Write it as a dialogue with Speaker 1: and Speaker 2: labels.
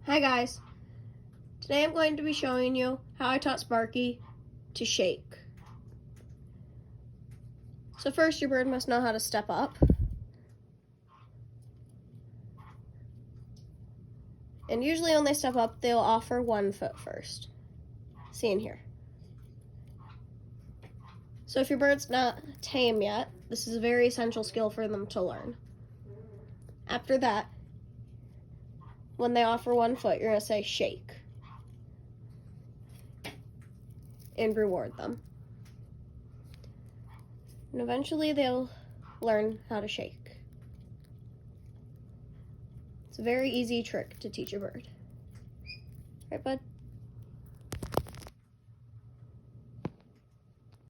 Speaker 1: Hi guys, today I'm going to be showing you how I taught Sparky to shake. So first your bird must know how to step up. And usually when they step up, they'll offer one foot first. See in here. So if your bird's not tame yet, this is a very essential skill for them to learn. After that, when they offer one foot, you're going to say shake and reward them. And eventually they'll learn how to shake. It's a very easy trick to teach a bird. Right, bud?